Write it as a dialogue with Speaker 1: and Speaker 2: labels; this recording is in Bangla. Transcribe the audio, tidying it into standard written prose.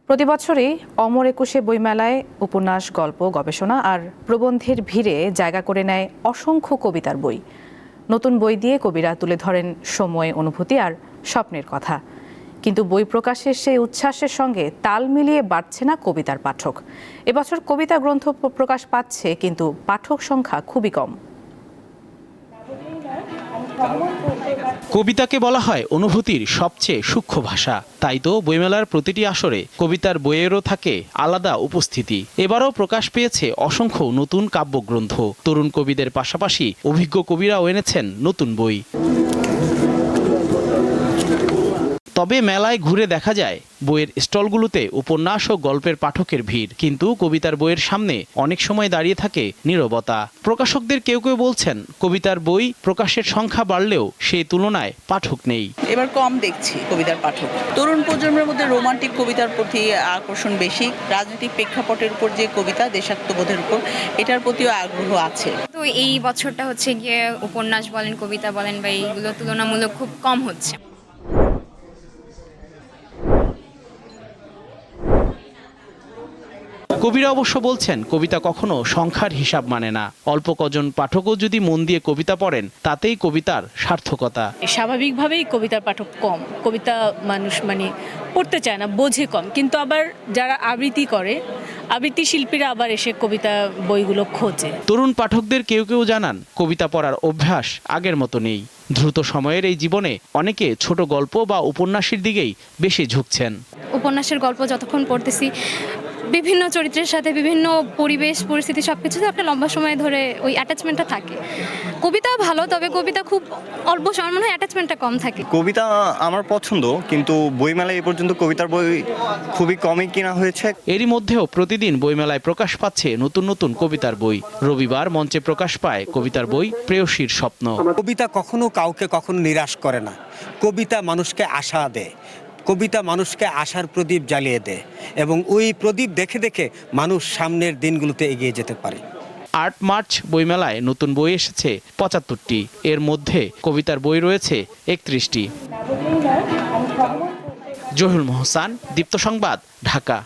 Speaker 1: প্রতিবছরই অমর একুশে বইমেলায় উপন্যাস, গল্প, গবেষণা আর প্রবন্ধের ভিড়ে জায়গা করে নেয় অসংখ্য কবিতার বই। নতুন বই দিয়ে কবিরা তুলে ধরেন সময়, অনুভূতি আর স্বপ্নের কথা। কিন্তু বই প্রকাশের সেই উচ্ছ্বাসের সঙ্গে তাল মিলিয়ে বাড়ছে না কবিতার পাঠক। এবছর কবিতা গ্রন্থ প্রকাশ পাচ্ছে, কিন্তু পাঠক সংখ্যা খুবই কম।
Speaker 2: কবিতাকে বলা হয় অনুভূতির সবচেয়ে সূক্ষ্ম ভাষা। তাই তো বইমেলার প্রতিটি আসরে কবিতার বইয়েরও থাকে আলাদা উপস্থিতি। এবারও প্রকাশ পেয়েছে অসংখ্য নতুন কাব্যগ্রন্থ। তরুণ কবিদের পাশাপাশি অভিজ্ঞ কবিরাও এনেছেন নতুন বই। তবে মেলায় ঘুরে দেখা যায় বইয়ের স্টলগুলোতে উপন্যাস ও গল্পের পাঠকের ভিড়, কিন্তু কবিতার বইয়ের সামনে অনেক সময় দাঁড়িয়ে থাকে নীরবতা। প্রকাশকদের কেউ কেউ বলছেন কবিতার বই প্রকাশের সংখ্যা বাড়লেও সেই তুলনায় পাঠক নেই।
Speaker 3: এবার কম দেখছি কবিতার পাঠক। তরুণ প্রজন্মের মধ্যে রোমান্টিক কবিতার প্রতি আকর্ষণ বেশি। রাজনৈতিক প্রেক্ষাপটের উপর যে কবিতা, দেশাত্মবোধের উপর, এটার প্রতিও আগ্রহ আছে।
Speaker 4: তো এই বছরটা হচ্ছে গিয়ে উপন্যাস বলেন, কবিতা বলেন বা এইগুলো তুলনামূলক খুব কম হচ্ছে।
Speaker 2: কবিরা অবশ্য বলছেন কবিতা কখনো সংখ্যার হিসাব মানে না। অল্প কজন পাঠকও যদি মন দিয়ে কবিতা পড়েন, তাতেই কবিতার সার্থকতা।
Speaker 5: স্বাভাবিকভাবেই কবিতার পাঠক কম। কবিতা মানুষ পড়তে চায় না, বোঝে কম। কিন্তু আবার যারা আবৃত্তি করে, আবৃত্তি শিল্পীরা আবার এসে কবিতা বইগুলো খোঁজে।
Speaker 2: তরুণ পাঠকদের কেউ কেউ জানান কবিতা পড়ার অভ্যাস আগের মতো নেই। দ্রুত সময়ের এই জীবনে অনেকে ছোট গল্প বা উপন্যাসের দিকেই বেশি ঝুঁকছেন।
Speaker 4: উপন্যাসের গল্প যতক্ষণ পড়তেছি, বিভিন্ন চরিত্রের সাথে বিভিন্ন পরিবেশ পরিস্থিতি সবকিছুতে একটা লম্বা সময় ধরে ওই অ্যাটাচমেন্টটা থাকে। কবিতা ভালো, তবে কবিতা খুব অল্প সময় মনে হয় অ্যাটাচমেন্টটা কম থাকে।
Speaker 6: কবিতা আমার পছন্দ, কিন্তু বইমেলায় এ পর্যন্ত কবিতার বই খুবই কমই কেনা হয়েছে।
Speaker 2: এরই মধ্যেও প্রতিদিন বইমেলায় প্রকাশ পাচ্ছে নতুন নতুন কবিতার বই। রবিবার মঞ্চে প্রকাশ পায় কবিতার বই প্রেয়সীর স্বপ্ন।
Speaker 7: কবিতা কখনো কাউকে কখনো নিরাশ করে না। কবিতা মানুষকে আশা দেয়, কবিতা মানুষকে আশার প্রদীপ জ্বালিয়ে দেয়, এবং ওই প্রদীপ দেখে দেখে মানুষ সামনের দিনগুলোতে এগিয়ে যেতে পারে।
Speaker 2: ৮ মার্চ বইমেলায় নতুন বই এসেছে ৭৫টি। এর মধ্যে কবিতার বই রয়েছে ৩১টি। জহিরুল মোহসান, দীপ্ত সংবাদ, ঢাকা।